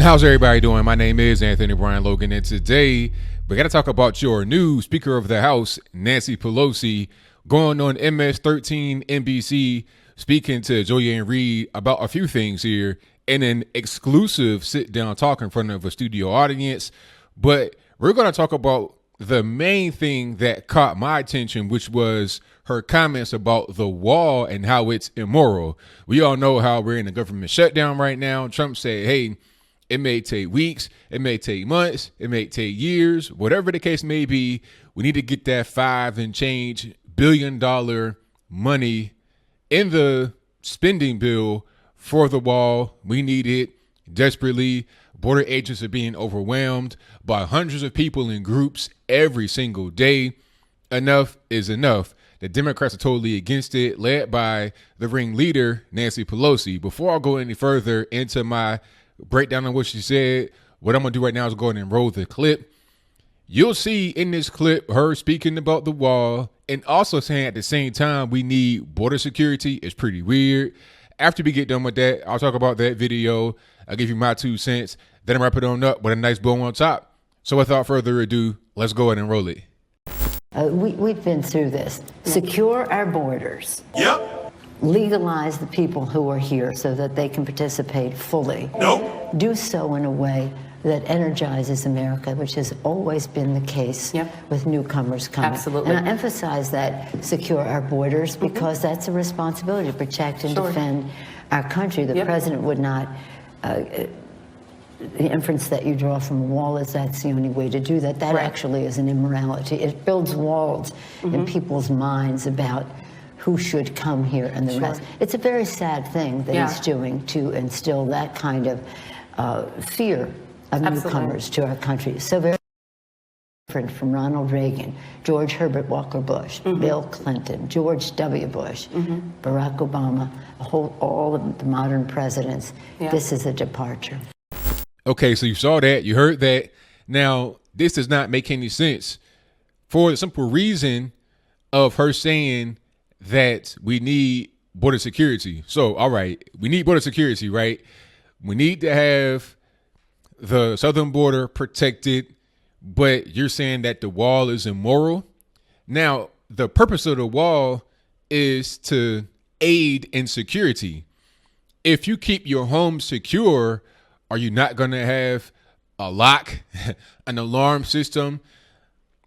How's everybody doing? My name is Anthony Brian Logan, and today we got to talk about your new Speaker of the House, Nancy Pelosi, going on MS-13 NBC, speaking to Joy Ann Reid about a few things here in an exclusive sit-down talk in front of a studio audience. But we're going to talk about the main thing that caught my attention, which was her comments about the wall and how it's immoral. We all know how we're in a government shutdown right now. Trump said, hey, it may take weeks, it may take months, it may take years, whatever the case may be. We need to get that $5 and change billion money in the spending bill for the wall. We need it desperately. Border agents are being overwhelmed by hundreds of people in groups every single day. Enough is enough. The Democrats are totally against it, led by the ringleader, Nancy Pelosi. Before I go any further into my breakdown on what she said, what I'm going to do right now is go ahead and roll the clip. You'll see in this clip her speaking about the wall and also saying at the same time we need border security. It's pretty weird. After we get done with that, I'll talk about that video. I'll give you my 2 cents. Then I'll wrap it on up with a nice bow on top. So without further ado, let's go ahead and roll it. We've been through this. Secure our borders. Yep. Legalize the people who are here so that they can participate fully. Nope. Do so in a way that energizes America, which has always been the case with newcomers coming. Absolutely. And I emphasize that secure our borders because that's a responsibility to protect and defend our country. The president would not, the inference that you draw from a wall is that's the only way to do that. That actually is an immorality. It builds walls in people's minds about who should come here and the rest. It's a very sad thing that he's doing to instill that kind of fear of newcomers to our country. So very different from Ronald Reagan, George Herbert Walker Bush, Bill Clinton, George W. Bush, Barack Obama, all of the modern presidents. This is a departure. Okay, so you saw that, you heard that. Now, this does not make any sense for the simple reason of her saying that we need border security. So, all right, we need border security, right? We need to have the southern border protected, but you're saying that the wall is immoral. Now, the purpose of the wall is to aid in security. If you keep your home secure, are you not going to have a lock, an alarm system,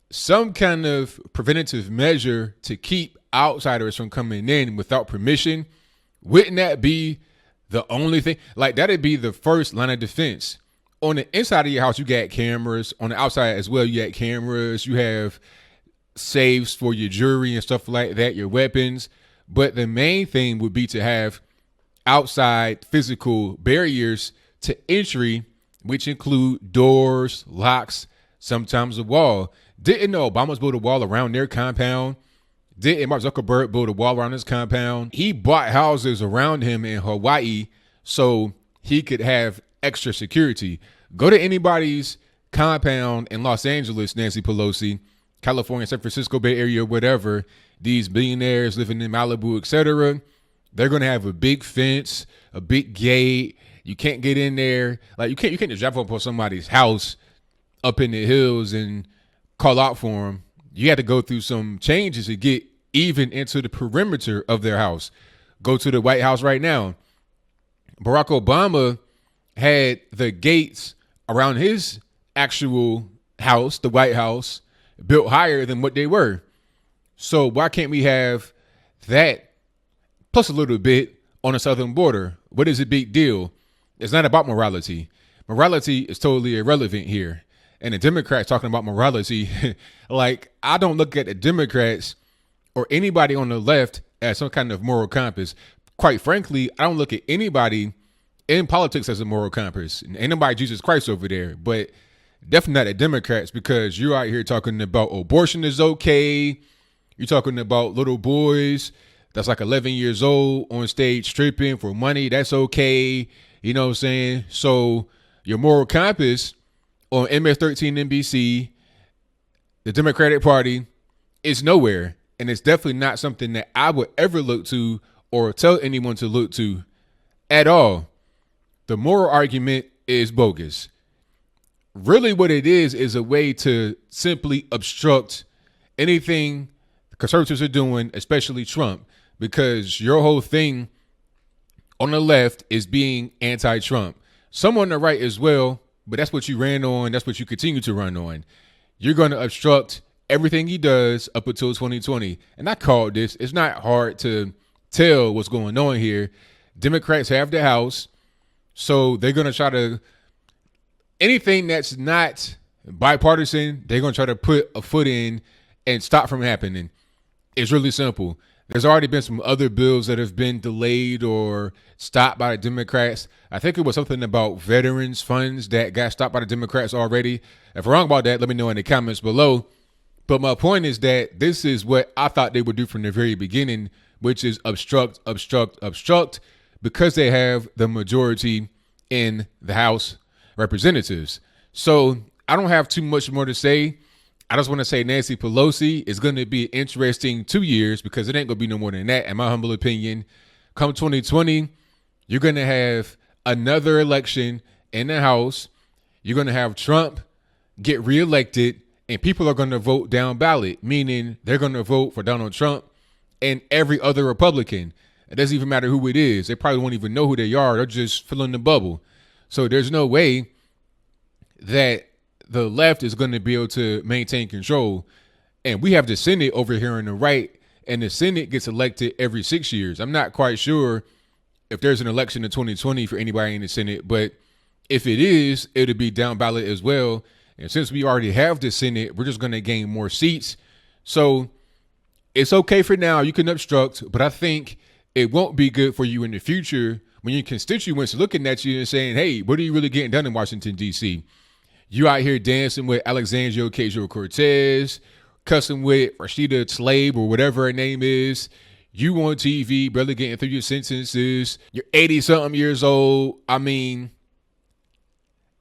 some kind of preventative measure to keep outsiders from coming in without permission? Wouldn't that be the only thing? Like, that'd be the first line of defense. On the inside of your house, you got cameras. On the outside as well, you got cameras. You have safes for your jewelry and stuff like that, your weapons. But the main thing would be to have outside physical barriers to entry, which include doors, locks, sometimes a wall. Didn't know Obama's built a wall around their compound? Didn't Mark Zuckerberg build a wall around his compound? He bought houses around him in Hawaii so he could have extra security. Go to anybody's compound in Los Angeles, Nancy Pelosi, California, San Francisco Bay Area, whatever, these billionaires living in Malibu, etc. They're going to have a big fence, a big gate. You can't get in there. Like, you can't just drive up on somebody's house up in the hills and call out for them. You had to go through some changes to get even into the perimeter of their house. Go to the White House right now. Barack Obama had the gates around his actual house, the White House, built higher than what they were. So why can't we have that plus a little bit on the southern border? What is a big deal? It's not about morality. Morality is totally irrelevant here. And the Democrats talking about morality, like, I don't look at the Democrats or anybody on the left as some kind of moral compass. Quite frankly, I don't look at anybody in politics as a moral compass. And ain't nobody Jesus Christ over there, but definitely not the Democrats, because you're out here talking about abortion is okay. You're talking about little boys that's like 11 years old on stage stripping for money. That's okay. You know what I'm saying? So your moral compass on MS-13 NBC, the Democratic Party, is nowhere. And it's definitely not something that I would ever look to or tell anyone to look to at all. The moral argument is bogus. Really what it is a way to simply obstruct anything conservatives are doing, especially Trump, because your whole thing on the left is being anti-Trump. Some on the right as well, but that's what you ran on. That's what you continue to run on. You're going to obstruct everything he does up until 2020. And I called this. It's not hard to tell what's going on here. Democrats have the House, so they're going to try to, anything that's not bipartisan, they're going to try to put a foot in and stop from happening. It's really simple. There's already been some other bills that have been delayed or stopped by the Democrats. I think it was something about veterans funds that got stopped by the Democrats already. If I'm wrong about that, let me know in the comments below. But my point is that this is what I thought they would do from the very beginning, which is obstruct, because they have the majority in the House Representatives. So I don't have too much more to say. I just want to say Nancy Pelosi is going to be an interesting 2 years, because it ain't going to be no more than that, in my humble opinion. Come 2020, you're going to have another election in the House. You're going to have Trump get reelected, and people are going to vote down ballot, meaning they're going to vote for Donald Trump and every other Republican. It doesn't even matter who it is. They probably won't even know who they are. They're just filling the bubble. So there's no way that the left is going to be able to maintain control. And we have the Senate over here on the right, and the Senate gets elected every 6 years. I'm not quite sure if there's an election in 2020 for anybody in the Senate, but if it is, it'll be down ballot as well. And since we already have the Senate, we're just going to gain more seats. So it's okay for now. You can obstruct, but I think it won't be good for you in the future when your constituents are looking at you and saying, hey, what are you really getting done in Washington, D.C.? You out here dancing with Alexandria Ocasio-Cortez, cussing with Rashida Tlaib or whatever her name is. You on TV, barely getting through your sentences. You're 80-something years old. I mean,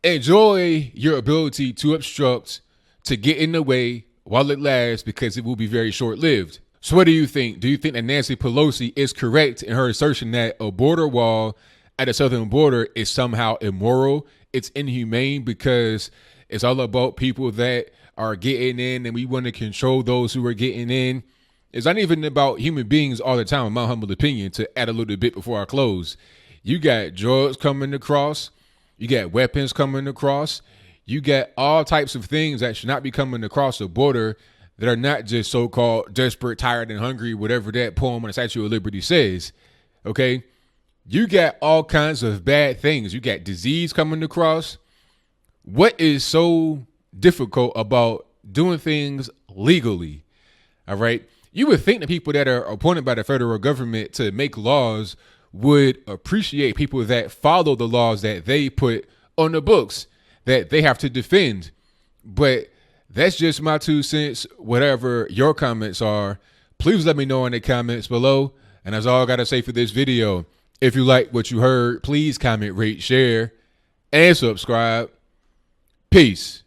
enjoy your ability to obstruct, to get in the way while it lasts, because it will be very short-lived. So what do you think? Do you think that Nancy Pelosi is correct in her assertion that a border wall at the southern border is somehow immoral? It's inhumane because it's all about people that are getting in, and we want to control those who are getting in. It's not even about human beings all the time, in my humble opinion, to add a little bit before I close. You got drugs coming across. You got weapons coming across. You got all types of things that should not be coming across the border that are not just so-called desperate, tired, and hungry, whatever that poem on the Statue of Liberty says, okay? You got all kinds of bad things. You got disease coming across. What is so difficult about doing things legally? All right. You would think the people that are appointed by the federal government to make laws would appreciate people that follow the laws that they put on the books that they have to defend. But that's just my 2 cents. Whatever your comments are, please let me know in the comments below. And that's all I got to say for this video. If you like what you heard, please comment, rate, share, and subscribe. Peace.